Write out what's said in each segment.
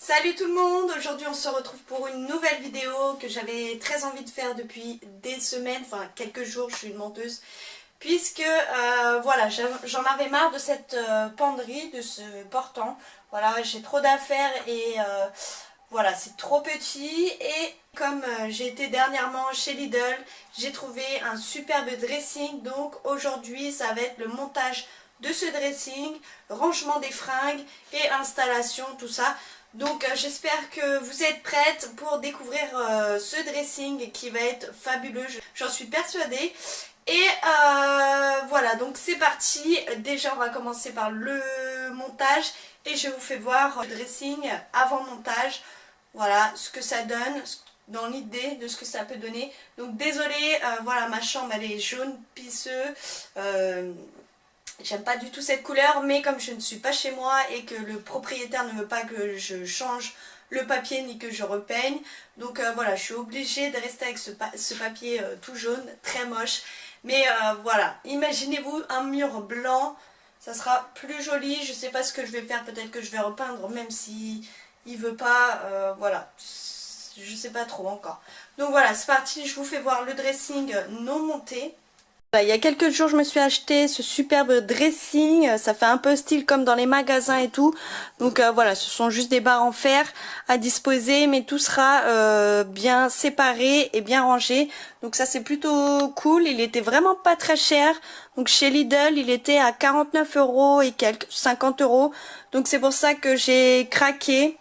Salut tout le monde, aujourd'hui on se retrouve pour une nouvelle vidéo que j'avais très envie de faire depuis des semaines, enfin quelques jours, je suis une menteuse, puisque voilà, j'en avais marre de cette penderie, de ce portant. Voilà, j'ai trop d'affaires et voilà, c'est trop petit. Et comme j'ai été dernièrement chez Lidl, j'ai trouvé un superbe dressing. Donc aujourd'hui ça va être le montage de ce dressing, rangement des fringues et installation, tout ça. Donc j'espère que vous êtes prêtes pour découvrir ce dressing qui va être fabuleux, j'en suis persuadée. Et voilà, donc c'est parti. Déjà on va commencer par le montage et je vous fais voir le dressing avant montage. Voilà ce que ça donne, dans l'idée de ce que ça peut donner. Donc désolée, voilà, ma chambre elle est jaune pisseux. J'aime pas du tout cette couleur, mais comme je ne suis pas chez moi et que le propriétaire ne veut pas que je change le papier ni que je repeigne, donc voilà, je suis obligée de rester avec ce papier tout jaune, très moche. Mais voilà, imaginez-vous un mur blanc, ça sera plus joli. Je sais pas ce que je vais faire, peut-être que je vais repeindre même si il veut pas, voilà, je sais pas trop encore. Donc voilà, c'est parti, je vous fais voir le dressing non monté. Il y a quelques jours je me suis acheté ce superbe dressing, ça fait un peu style comme dans les magasins et tout. Donc voilà, ce sont juste des barres en fer à disposer, mais tout sera bien séparé et bien rangé. Donc ça c'est plutôt cool, il était vraiment pas très cher. Donc chez Lidl il était à 49 € et quelques, 50 €. Donc c'est pour ça que j'ai craqué,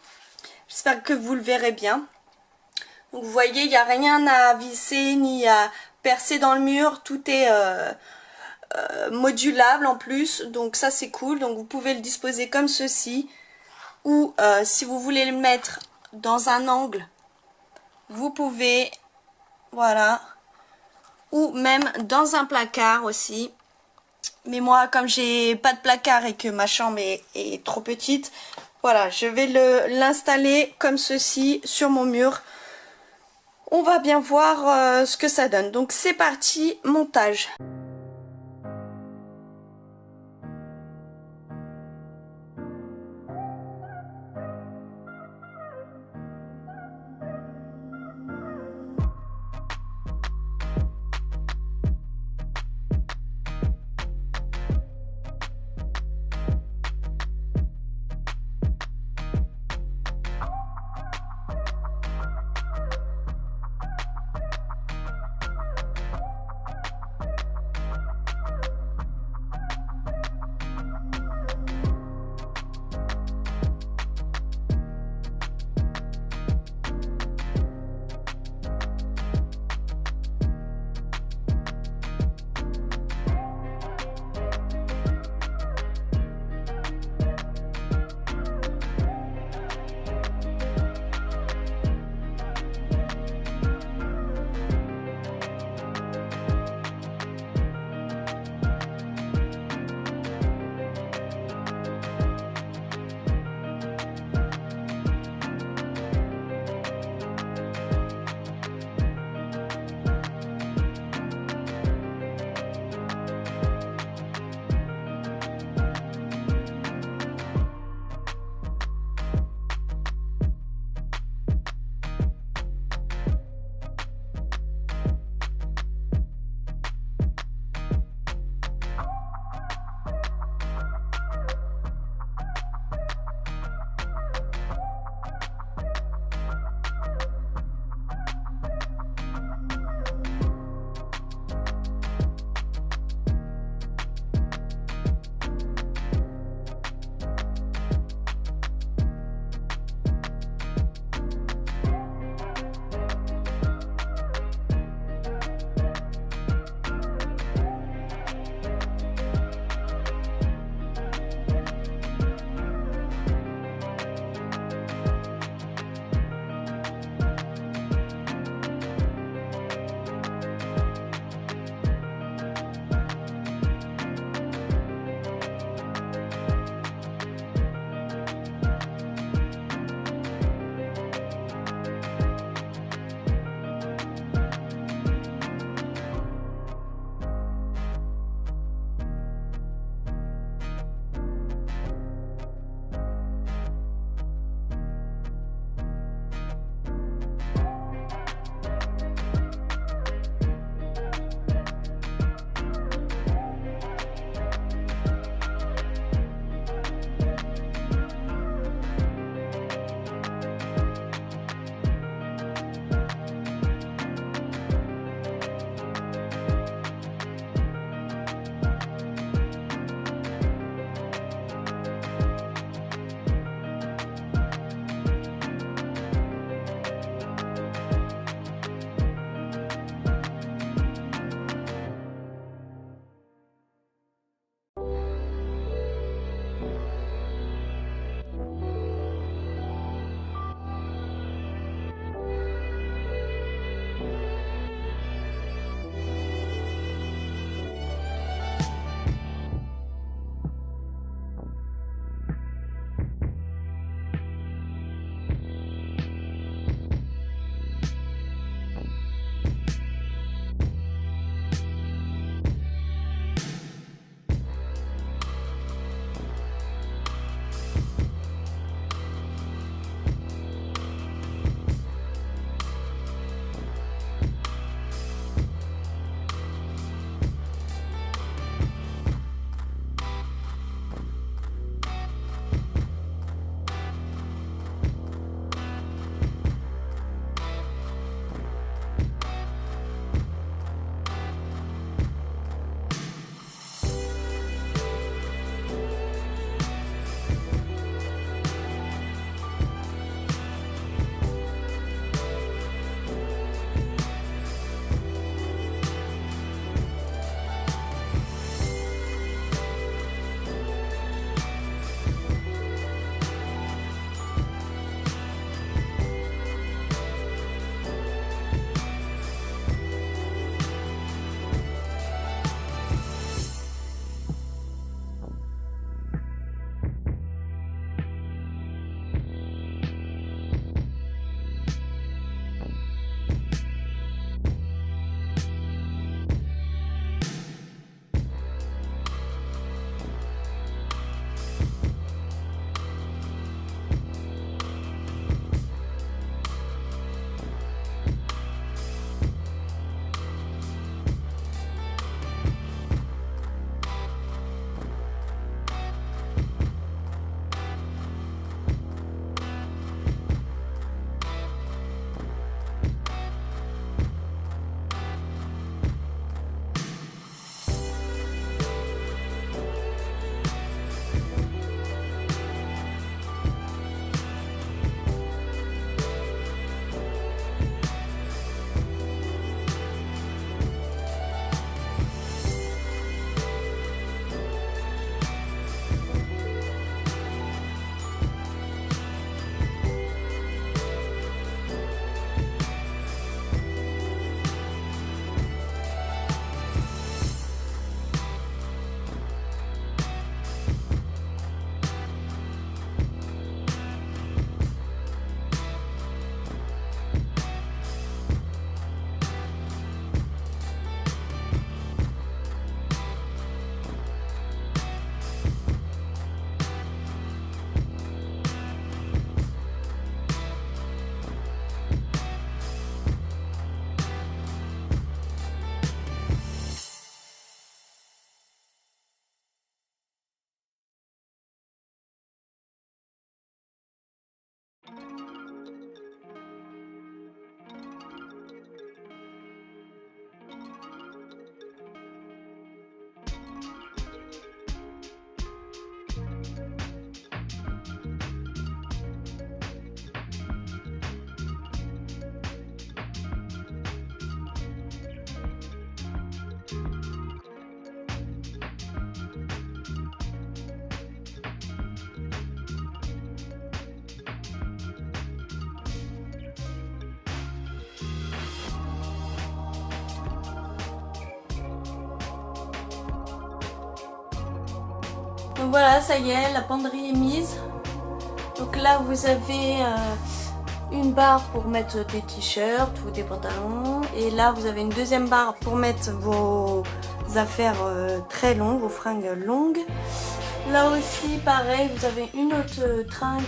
j'espère que vous le verrez bien. Donc vous voyez, il n'y a rien à visser ni à percer dans le mur, tout est modulable en plus, donc ça c'est cool. Donc vous pouvez le disposer comme ceci, ou si vous voulez le mettre dans un angle, vous pouvez, voilà, ou même dans un placard aussi. Mais moi, comme j'ai pas de placard et que ma chambre est trop petite, voilà, je vais l'installer comme ceci sur mon mur. On va bien voir ce que ça donne. Donc c'est parti, montage. Donc voilà, ça y est, la penderie est mise. Donc là vous avez une barre pour mettre des t-shirts ou des pantalons. Et là vous avez une deuxième barre pour mettre vos affaires très longues, vos fringues longues. Là aussi pareil, vous avez une autre tringle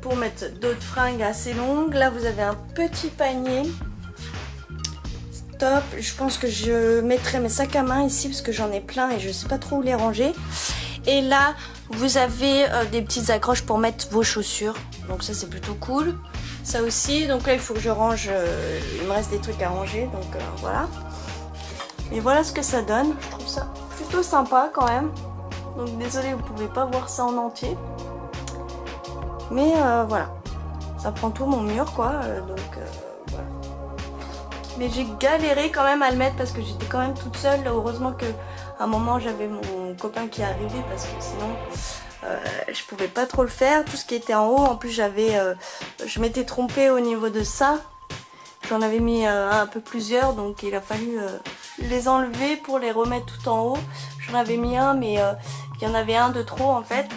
pour mettre d'autres fringues assez longues. Là vous avez un petit panier. Top, je pense que je mettrai mes sacs à main ici parce que j'en ai plein et je sais pas trop où les ranger. Et là vous avez des petites accroches pour mettre vos chaussures, donc ça c'est plutôt cool. Ça aussi, donc là il faut que je range, il me reste des trucs à ranger, donc voilà. Et voilà ce que ça donne, je trouve ça plutôt sympa quand même. Donc désolé, vous pouvez pas voir ça en entier, mais voilà, ça prend tout mon mur quoi, donc voilà. Mais j'ai galéré quand même à le mettre parce que j'étais quand même toute seule. Heureusement que à un moment j'avais mon copain qui est arrivé parce que sinon je pouvais pas trop le faire. Tout ce qui était en haut, en plus je m'étais trompée au niveau de ça. J'en avais mis un peu plusieurs, donc il a fallu les enlever pour les remettre tout en haut. J'en avais mis un, mais il y en avait un de trop en fait.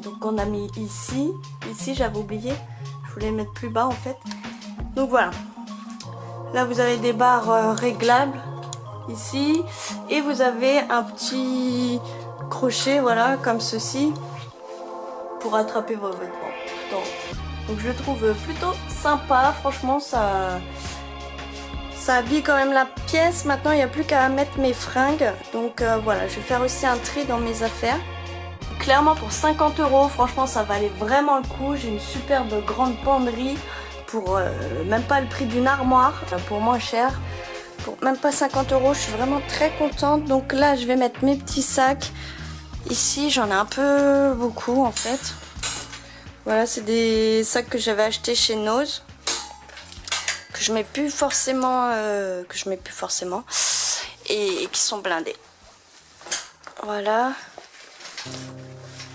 Donc on a mis ici. Ici j'avais oublié, je voulais le mettre plus bas en fait. Donc voilà. Là vous avez des barres réglables ici et vous avez un petit crochet, voilà, comme ceci pour attraper vos vêtements. Donc je le trouve plutôt sympa, franchement ça habille quand même la pièce. Maintenant il n'y a plus qu'à mettre mes fringues, donc voilà, je vais faire aussi un tri dans mes affaires. Clairement pour 50 €, franchement ça valait vraiment le coup. J'ai une superbe grande penderie pour même pas le prix d'une armoire, pour moins cher, pour même pas 50 €. Je suis vraiment très contente. Donc là je vais mettre mes petits sacs. Ici j'en ai un peu beaucoup en fait. Voilà, c'est des sacs que j'avais achetés chez Nose, que je mets plus forcément, et qui sont blindés. Voilà,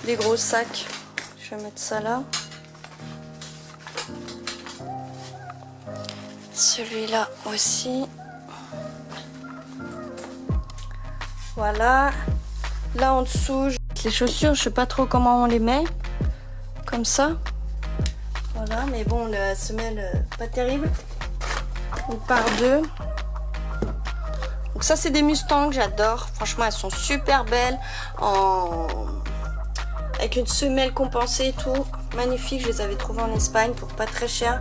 des gros sacs. Je vais mettre ça là. Celui-là aussi. Voilà. Là en dessous, les chaussures, je sais pas trop comment on les met. Comme ça. Voilà, mais bon, la semelle, pas terrible. Ou par deux. Donc ça, c'est des Mustangs, j'adore. Franchement, elles sont super belles. Avec une semelle compensée et tout. Magnifique, je les avais trouvées en Espagne pour pas très cher.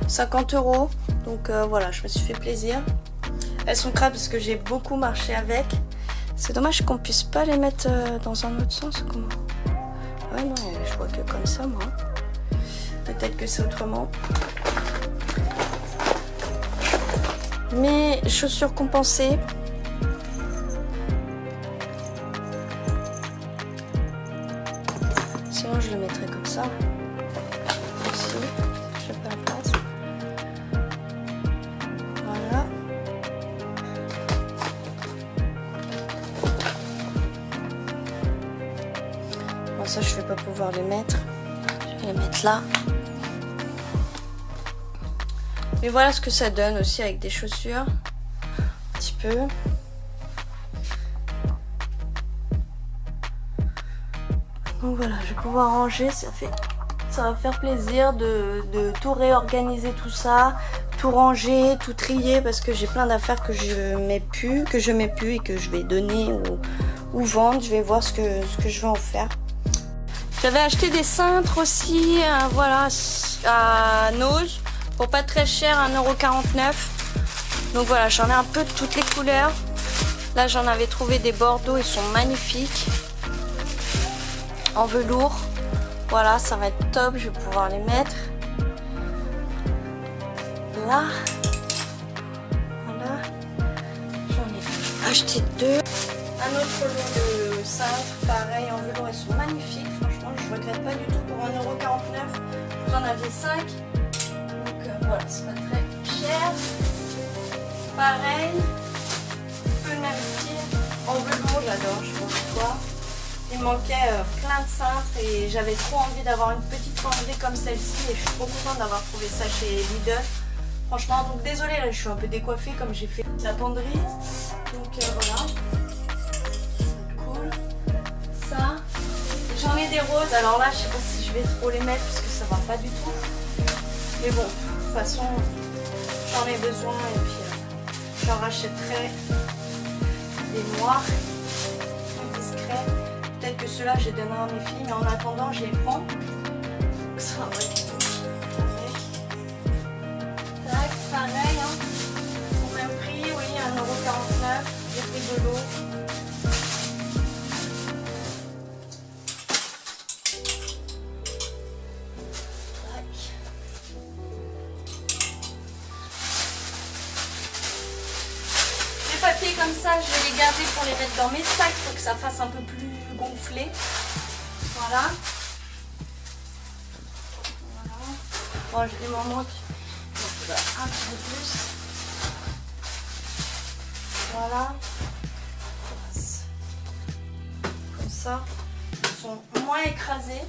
50 €. Donc voilà, je me suis fait plaisir. Elles sont crades parce que j'ai beaucoup marché avec. C'est dommage qu'on puisse pas les mettre dans un autre sens. Comment? Ouais, non, je vois que comme ça, moi. Peut-être que c'est autrement. Mes chaussures compensées. Sinon, je le mettrais comme ça. Ici, je fais la place. Voilà. Bon, ça, je vais pas pouvoir les mettre. Je vais les mettre là. Mais voilà ce que ça donne aussi avec des chaussures. Un petit peu. Donc voilà, je vais pouvoir ranger. Ça va faire plaisir de tout réorganiser, tout ça. Tout ranger, tout trier, parce que j'ai plein d'affaires que je mets plus et que je vais donner ou vendre. Je vais voir ce que je vais en faire. J'avais acheté des cintres aussi, voilà, à Nose, pour pas très cher, 1,49 €. Donc voilà, j'en ai un peu de toutes les couleurs. Là, j'en avais trouvé des bordeaux, ils sont magnifiques. En velours. Voilà, ça va être top, je vais pouvoir les mettre là. Voilà, j'en ai acheté 2. Un autre lot de cintres, pareil en velours, ils sont magnifiques, franchement je regrette pas du tout. Pour 1,49 €, vous en aviez 5, donc voilà, c'est pas très cher. Pareil, un peu le même style, en velours, j'adore, je pense quoi. Il me manquait plein de cintres et j'avais trop envie d'avoir une petite penderie comme celle-ci et je suis trop contente d'avoir trouvé ça chez Lidl. Franchement, donc désolée, là je suis un peu décoiffée comme j'ai fait la penderie. Donc voilà. Cool. Ça. J'en ai des roses, alors là je sais pas si je vais trop les mettre parce que ça va pas du tout. Mais bon, de toute façon, j'en ai besoin et puis j'en rachèterai des noirs. Discrets. Peut-être que ceux-là je les donnerai à mes filles, mais en attendant je les prends. Donc ça va être tac, pareil, hein. Au même prix, oui, 1,49 €, j'ai pris de l'eau. Les papiers comme ça, je vais les garder pour les mettre dans mes sacs pour que ça fasse un peu plus gonflé. Voilà. Bon, il m'en manque un petit peu plus. Voilà. Comme ça. Ils sont moins écrasés.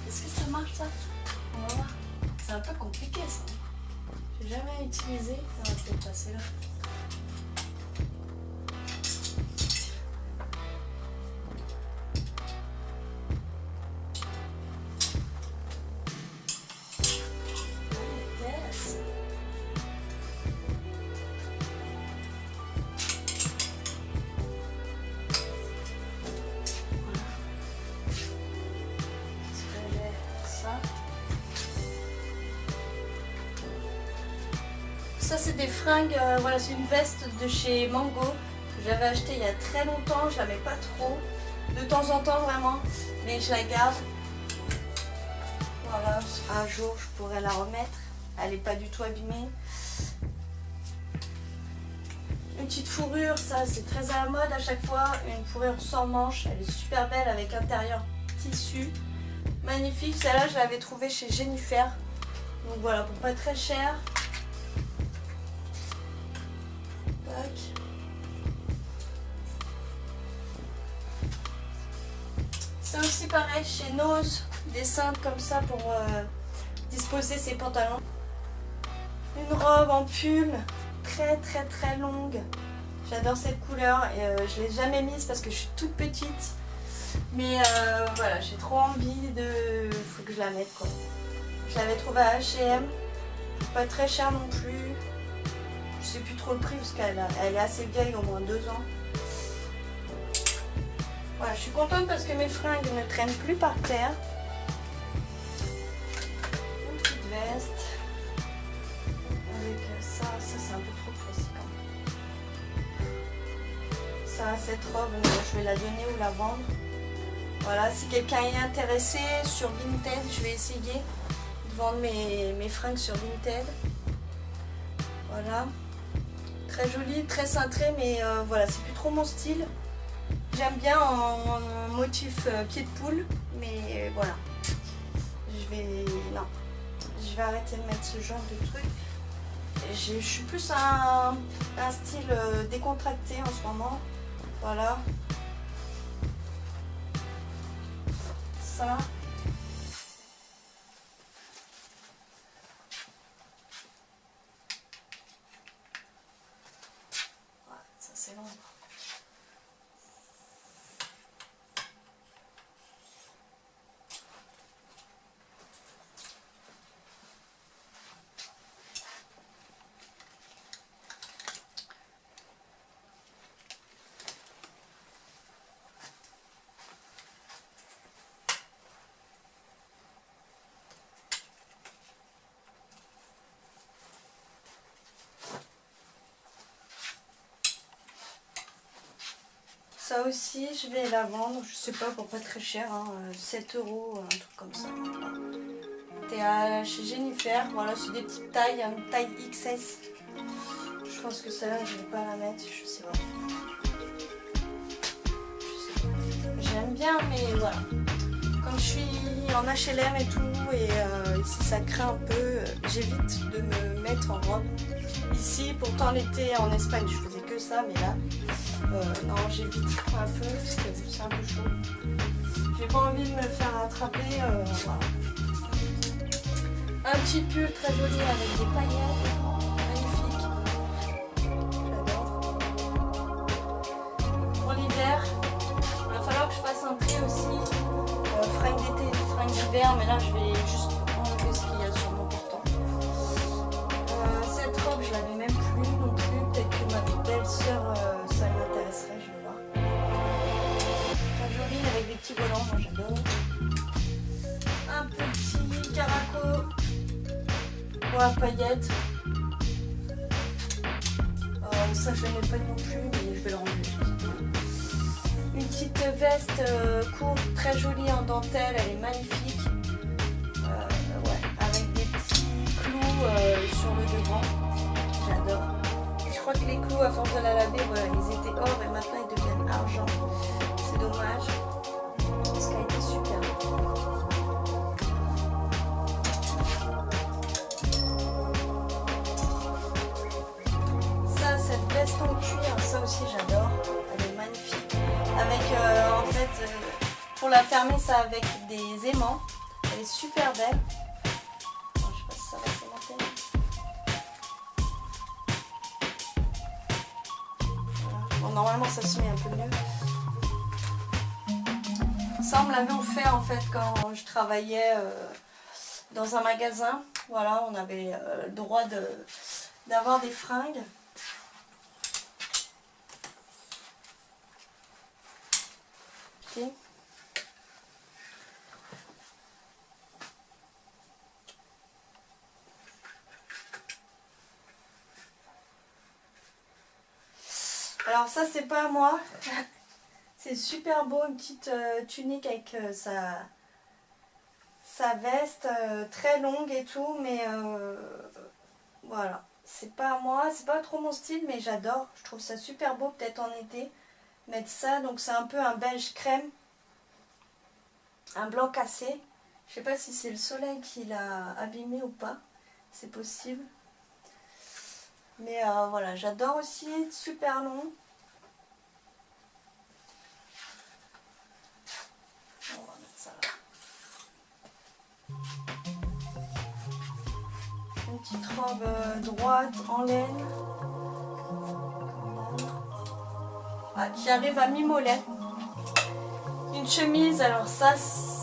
Est-ce que ça marche ça? On va voir. C'est un peu compliqué ça. J'ai jamais utilisé. Ça va peut-être passer là. Yes. Ça c'est des fringues, voilà, c'est une veste de chez Mango que j'avais acheté il y a très longtemps, je la mets pas trop, de temps en temps vraiment, mais je la garde. Voilà, un jour je pourrais la remettre, elle est pas du tout abîmée. Une petite fourrure, ça c'est très à la mode à chaque fois, une fourrure sans manches, elle est super belle avec intérieur tissu, magnifique. Celle-là je l'avais trouvée chez Jennifer, donc voilà, pour pas très cher. C'est aussi pareil chez Nose, des cintres comme ça pour disposer ses pantalons. Une robe en pull très longue. J'adore cette couleur et je ne l'ai jamais mise parce que je suis toute petite. Mais voilà, j'ai trop envie de... faut que je la mette quoi. Je l'avais trouvée à H&M, pas très cher non plus. Je sais plus trop le prix parce qu'elle est assez vieille, au moins 2 ans. Voilà, je suis contente parce que mes fringues ne traînent plus par terre. Une petite veste. Avec ça c'est un peu trop précis quand même. Ça, cette robe, je vais la donner ou la vendre. Voilà, si quelqu'un est intéressé sur Vinted, je vais essayer de vendre mes fringues sur Vinted. Voilà. Très jolie, très cintrée, mais voilà, c'est plus trop mon style. J'aime bien en motif pied de poule, mais voilà. Non, je vais arrêter de mettre ce genre de truc. Je suis plus un style décontracté en ce moment. Voilà. Ça. Ouais, ça c'est long. Ça aussi, je vais la vendre, je sais pas, pour pas très cher, hein, 7 €, un truc comme ça. C'était chez Jennifer, voilà, c'est des petites tailles, une taille XS. Je pense que celle-là, je vais pas la mettre, je sais pas. J'aime bien, mais voilà. Comme je suis en HLM et tout, et ici ça craint un peu, j'évite de me mettre en robe. Ici, pourtant l'été en Espagne, je faisais que ça, mais là, non, j'évite un peu, parce que c'est un peu chaud. J'ai pas envie de me faire attraper, voilà. Un petit pull très joli avec des paillettes, magnifique. J'adore. Pour l'hiver, il va falloir que je fasse un tri aussi. Fringues d'été, fringues d'hiver, mais là je vais juste enlever ce qu'il y a sur mon portant. Cette robe, je l'avais même plus non plus. Peut-être que ma belle-sœur, ça m'intéresserait, je vais voir. Très jolie avec des petits volants, moi j'adore. Un petit caraco à paillettes. Ça je l'aimais pas non plus, mais je vais le ranger. Une petite veste courte, très jolie en dentelle, elle est magnifique. Ouais, avec des petits clous sur le devant. J'adore. Je crois que les clous, à force de la laver, voilà, ils étaient or et maintenant ils deviennent argent. C'est dommage. Parce qu'elle était super. Ça, cette veste en cuir, ça aussi j'adore. Elle est magnifique. Avec en fait pour la fermer ça avec des aimants, elle est super belle. Bon, je sais pas si ça va s'aimanter. Voilà. Bon, normalement ça se met un peu mieux. Ça on me l'avait offert en fait quand je travaillais dans un magasin. Voilà, on avait le droit d'avoir des fringues. Okay. Alors ça c'est pas à moi, c'est super beau, une petite tunique avec sa veste très longue et tout, mais voilà, c'est pas à moi, c'est pas trop mon style, mais j'adore, je trouve ça super beau, peut-être en été, mettre ça, donc c'est un peu un beige crème, un blanc cassé, je sais pas si c'est le soleil qui l'a abîmé ou pas, c'est possible. Mais voilà, j'adore aussi, super long. On va mettre ça là. Une petite robe droite en laine. Ah, qui arrive à mi-mollet. Une chemise, alors ça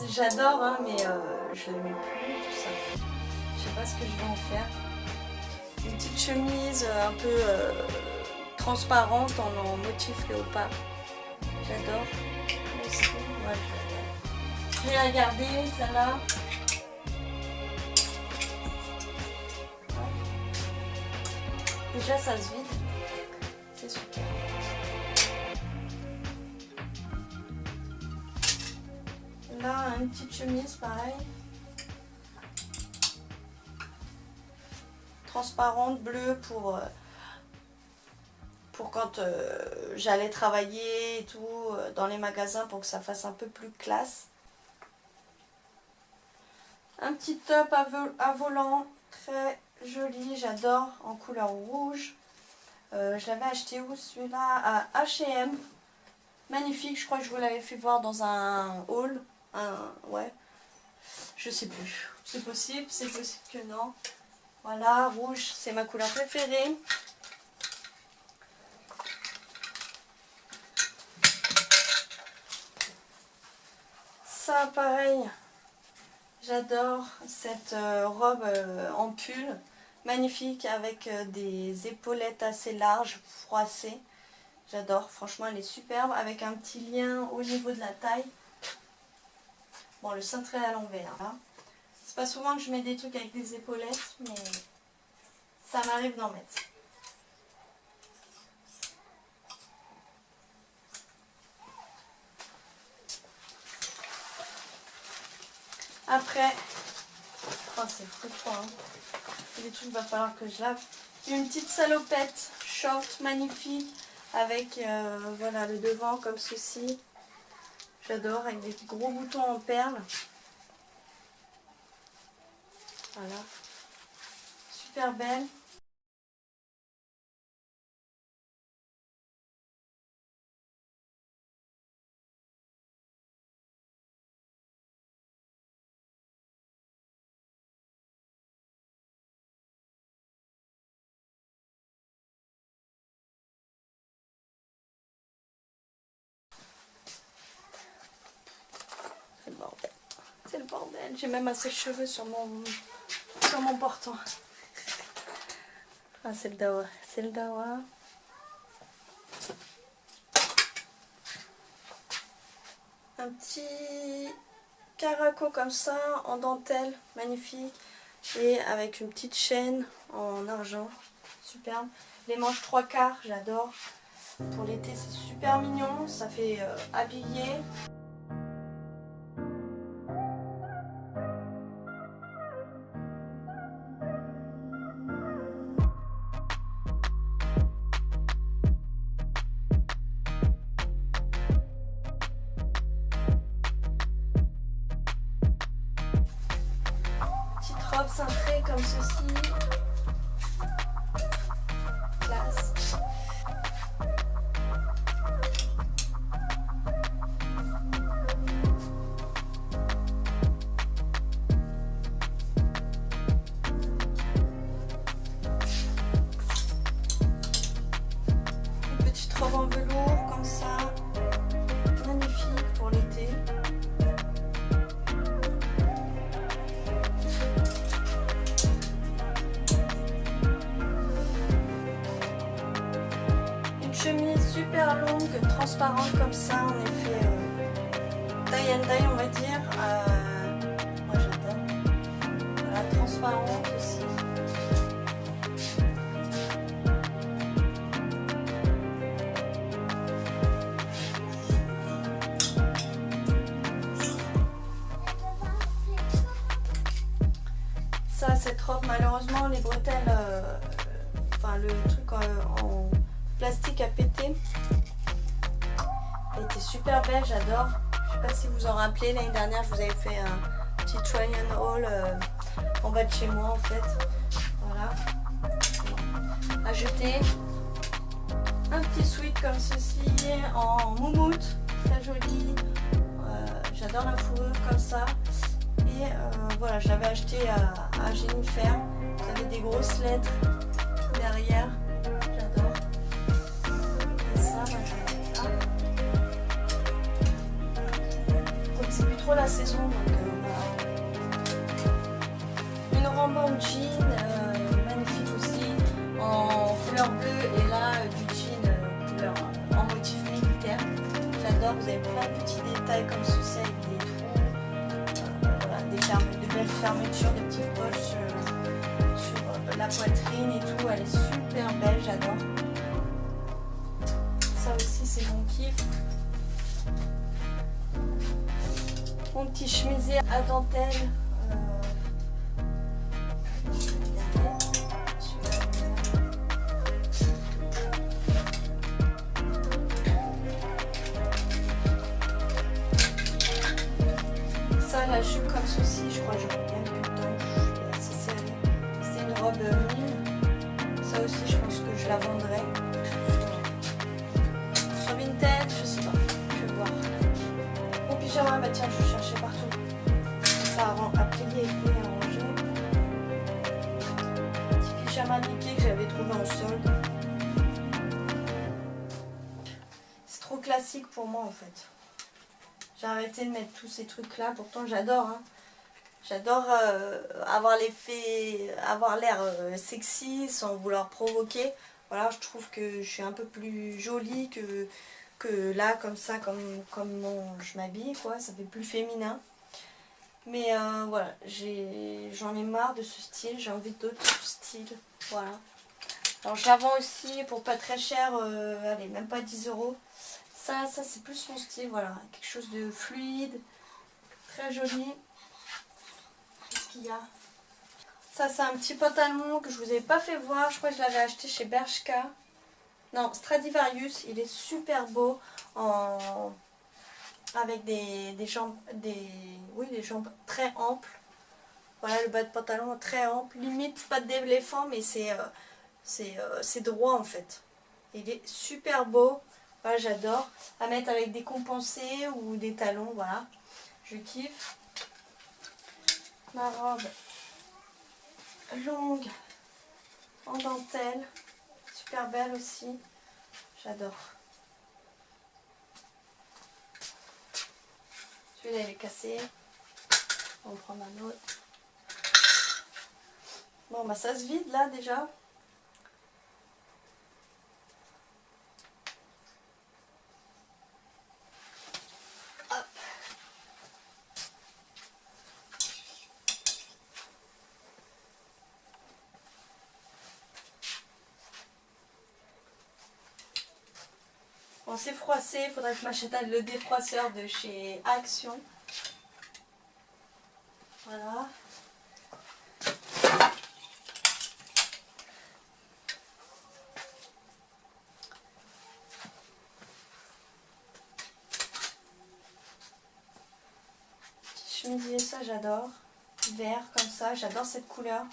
j'adore, hein, mais je ne mets plus tout ça. Je sais pas ce que je vais en faire. Une petite chemise un peu transparente en motif léopard. J'adore. Ouais, je vais la garder, celle-là. Déjà, ça se vide. C'est super. Là, une petite chemise, pareil. Transparente, bleue pour quand j'allais travailler et tout dans les magasins pour que ça fasse un peu plus classe. Un petit top à volant très joli, j'adore, en couleur rouge. Je l'avais acheté où celui-là? À H&M. Magnifique, je crois que je vous l'avais fait voir dans un haul. Ouais, je sais plus. C'est possible que non. Voilà, rouge, c'est ma couleur préférée. Ça, pareil, j'adore cette robe en pull, magnifique, avec des épaulettes assez larges, froissées. J'adore, franchement, elle est superbe, avec un petit lien au niveau de la taille. Bon, le cintré à l'envers, hein. C'est pas souvent que je mets des trucs avec des épaulettes, mais ça m'arrive d'en mettre. Après, oh, c'est froid, hein. Les trucs, va falloir que je lave. Une petite salopette short magnifique avec voilà le devant comme ceci. J'adore, avec des gros boutons en perles. Voilà. Super belle. C'est le bordel. C'est le bordel. J'ai même un sèche-cheveux sur mon portant. Ah, c'est le dawa. C'est le dawa. Un petit caraco comme ça, en dentelle, magnifique. Et avec une petite chaîne en argent. Superbe. Les manches 3/4, j'adore. Pour l'été, c'est super mignon. Ça fait habiller. Robe cintrée comme ceci. Classe. Une petite robe en velours comme ça. Magnifique pour l'été. Chemise super longue, transparente comme ça, en effet tie and dye on va dire. Moi j'adore. Voilà, transparente aussi. Ça, cette robe, malheureusement, les bretelles, enfin le truc en plastique a pété. Elle était super belle, j'adore. Je sais pas si vous en rappelez, l'année dernière je vous avais fait un petit try and haul en bas de chez moi en fait. Voilà. À jeter. Un petit sweat comme ceci en moumoute, très joli. J'adore la fourrure comme ça. Et voilà, je l'avais acheté à Jennifer. Vous avez des grosses lettres derrière. J'adore. Et ça, moi, je mets là. Donc c'est plus trop la saison, donc voilà. Une robe en jean, magnifique aussi, en couleur bleue, et là du jean couleur en motif militaire. J'adore, vous avez plein de petits détails comme ceci avec des trous, voilà, de belles fermetures, des petites poches sur la poitrine et tout. Elle est super belle, j'adore. Ça aussi c'est mon kiff. Mon petit chemisier à dentelle. Ça, la jupe comme ceci, je crois que j'aurais bien plus de temps. Je suis assez serrée. C'est une robe mine. Ça aussi, je pense que je la vendrai. Sur Vinted, je sais pas. Je vais voir. Mon pyjama, bah tiens, je vais chercher partout. Ça a plié et arrangé. Petit pyjama Mickey que j'avais trouvé en solde. C'est trop classique pour moi en fait. J'ai arrêté de mettre tous ces trucs là, pourtant j'adore. Hein. J'adore avoir l'effet, avoir l'air sexy sans vouloir provoquer. Voilà, je trouve que je suis un peu plus jolie que là, comme ça, comme je m'habille, quoi. Ça fait plus féminin. Mais voilà, j'en ai marre de ce style, j'ai envie d'autres styles. Voilà. Alors je la vends aussi pour pas très cher, allez, même pas 10 €. Ça c'est plus mon style, voilà, quelque chose de fluide, très joli. qu'il y a? Ça c'est un petit pantalon que je vous ai pas fait voir. Je crois que je l'avais acheté chez Bershka. Non, Stradivarius. Il est super beau. Avec des jambes, des jambes très amples. Voilà, le bas de pantalon très ample. Limite pas d'éléphant, mais c'est droit en fait. Il est super beau. Voilà, j'adore. À mettre avec des compensés ou des talons, voilà. Je kiffe. Ma robe longue en dentelle. Super belle aussi. J'adore. Celui-là, il est cassé. On va prendre un autre. Bon, bah ça se vide là déjà. Hop. Bon, c'est froissé. Il faudrait que je m'achète le défroisseur de chez Action. Voilà. Chemisier, ça j'adore. Vert comme ça, j'adore cette couleur.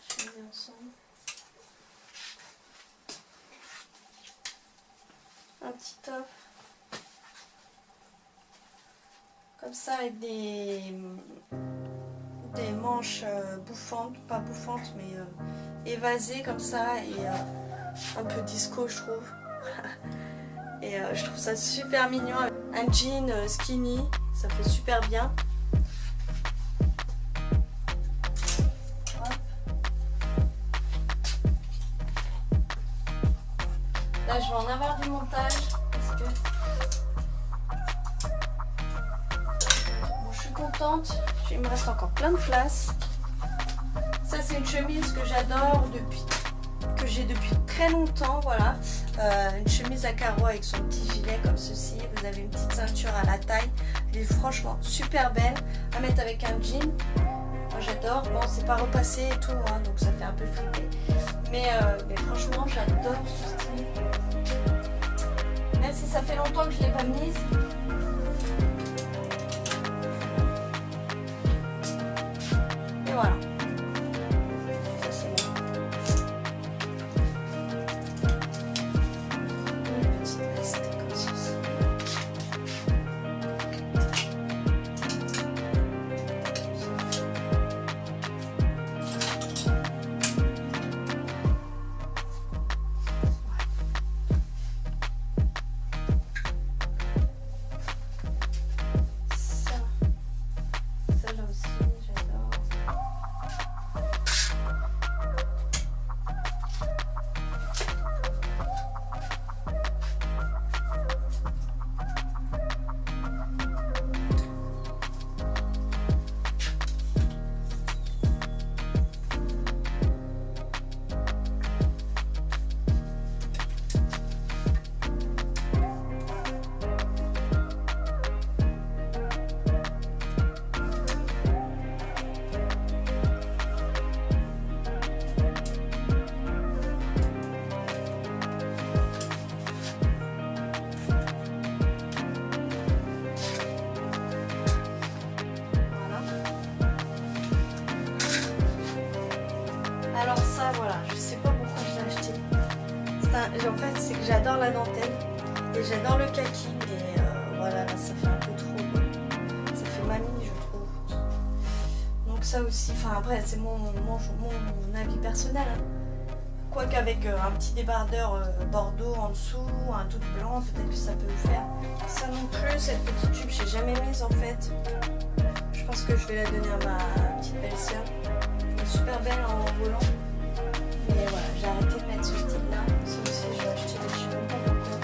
Chemisier ensemble. Un petit top. Comme ça avec des manches bouffantes, pas bouffantes mais évasées comme ça et un peu disco je trouve. Et je trouve ça super mignon. Un jean skinny, ça fait super bien. Hop. Là je vais en avoir du montage parce que bon, je suis contente. Il me reste encore plein de place. Ça c'est une chemise que j'adore que j'ai depuis très longtemps, voilà. Une chemise à carreaux avec son petit gilet comme ceci. Vous avez une petite ceinture à la taille. Elle est franchement super belle à mettre avec un jean. Moi j'adore. Bon, c'est pas repassé et tout, hein, donc ça fait un peu flipper. Mais franchement j'adore ce style. Même si ça fait longtemps que je l'ai pas mise. Et voilà. Ça c'est bon. Une petite veste comme ceci. Ça là aussi, j'adore. Alors ça, voilà, je sais pas pourquoi je l'ai acheté. En fait, c'est que j'adore la dentelle et j'adore le kaki, mais voilà, là, ça fait un peu trop. Ça fait mamie, je trouve. Donc ça aussi, enfin après, c'est mon avis personnel. Hein. Quoique avec un petit débardeur bordeaux en dessous, un tout blanc, peut-être que ça peut le faire. Ça non plus, cette petite jupe, j'ai jamais mise en fait. Je pense que je vais la donner à ma petite belle-sœur. Super belle en volant, mais voilà, j'ai arrêté de mettre ce style là. Ça aussi, je vais acheter des cheveux pas beaucoup.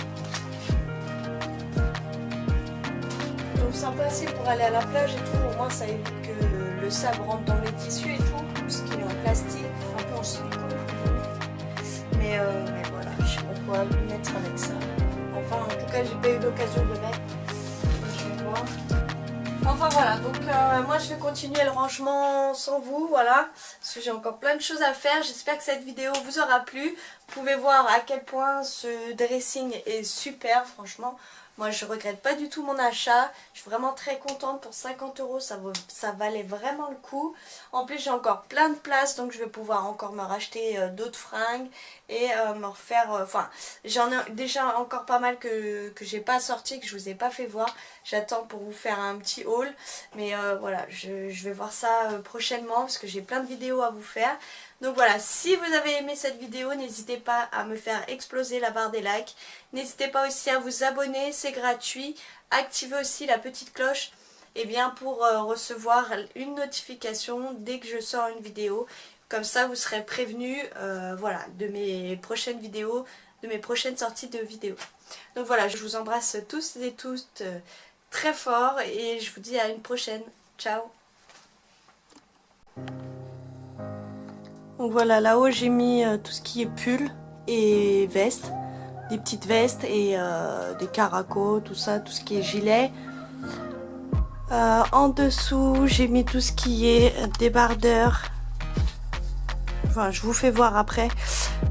Je trouve sympa assez pour aller à la plage et tout. Au moins, ça évite que le sable rentre dans les tissus et tout, parce qu'il est en plastique, un peu en silicone. Mais voilà, je sais pas quoi. va le mettre avec ça. Enfin, en tout cas, j'ai pas eu l'occasion de le mettre. Je vais voir. Enfin voilà, donc moi je vais continuer le rangement sans vous, voilà, parce que j'ai encore plein de choses à faire. J'espère que cette vidéo vous aura plu. Vous pouvez voir à quel point ce dressing est super, franchement. Moi je regrette pas du tout mon achat, je suis vraiment très contente. Pour 50 €, ça valait vraiment le coup. En plus j'ai encore plein de place, donc je vais pouvoir encore me racheter d'autres fringues et me refaire, enfin j'en ai déjà encore pas mal que j'ai pas sorti, que je vous ai pas fait voir. J'attends pour vous faire un petit haul, mais voilà, je vais voir ça prochainement parce que j'ai plein de vidéos à vous faire. Donc voilà, si vous avez aimé cette vidéo, n'hésitez pas à me faire exploser la barre des likes. N'hésitez pas aussi à vous abonner, c'est gratuit. Activez aussi la petite cloche pour recevoir une notification dès que je sors une vidéo. Comme ça, vous serez prévenu voilà, de mes prochaines vidéos, de mes prochaines sorties de vidéos. Donc voilà, je vous embrasse tous et toutes très fort et je vous dis à une prochaine. Ciao! Donc voilà, là-haut j'ai mis tout ce qui est pull et veste, des petites vestes et des caracos, tout ça, tout ce qui est gilet. En dessous j'ai mis tout ce qui est débardeur, enfin je vous fais voir après,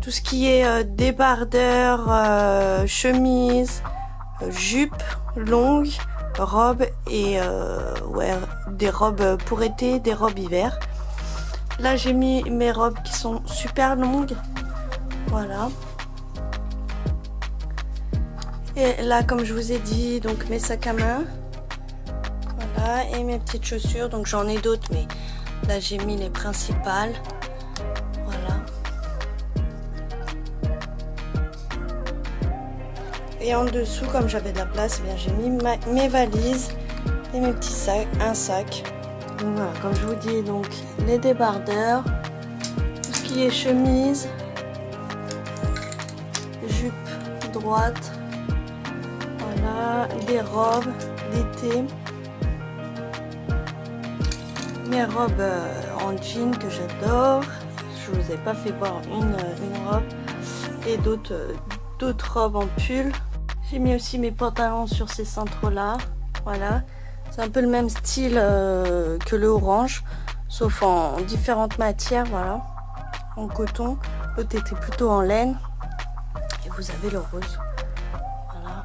tout ce qui est débardeur, chemise, jupe longue, robe et ouais, des robes pour été, des robes hiver. Là j'ai mis mes robes qui sont super longues, voilà. Et là comme je vous ai dit, donc mes sacs à main, voilà, et mes petites chaussures. Donc j'en ai d'autres mais là j'ai mis les principales, voilà. Et en dessous, comme j'avais de la place, eh bien j'ai mis mes valises et mes petits sacs, un sac. Donc voilà, comme je vous dis, donc les débardeurs, tout ce qui est chemise, jupe droite, voilà, les robes d'été, mes robes en jean que j'adore. Je vous ai pas fait voir une robe et d'autres robes en pull. J'ai mis aussi mes pantalons sur ces cintres là, voilà. C'est un peu le même style que le orange, sauf en différentes matières, voilà. En coton, l'autre était plutôt en laine. Et vous avez le rose, voilà.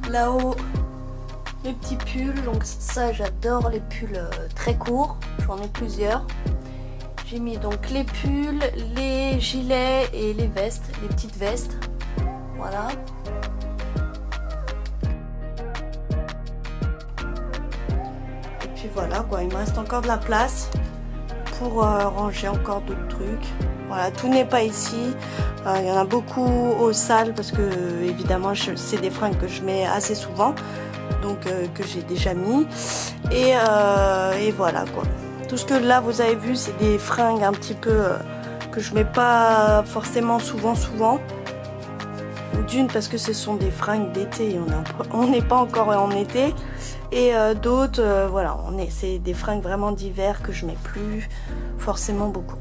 Là-haut, les petits pulls, donc ça j'adore les pulls très courts, j'en ai plusieurs. J'ai mis donc les pulls, les gilets et les vestes, les petites vestes, voilà. Voilà quoi, il me reste encore de la place pour ranger encore d'autres trucs. Voilà, tout n'est pas ici. Il y en a beaucoup aux salles parce que évidemment c'est des fringues que je mets assez souvent, donc que j'ai déjà mis. Et voilà quoi. Tout ce que là vous avez vu, c'est des fringues un petit peu que je mets pas forcément souvent. D'une parce que ce sont des fringues d'été, on n'est pas encore en été. Et d'autres, voilà, c'est des fringues vraiment d'hiver que je mets plus forcément beaucoup.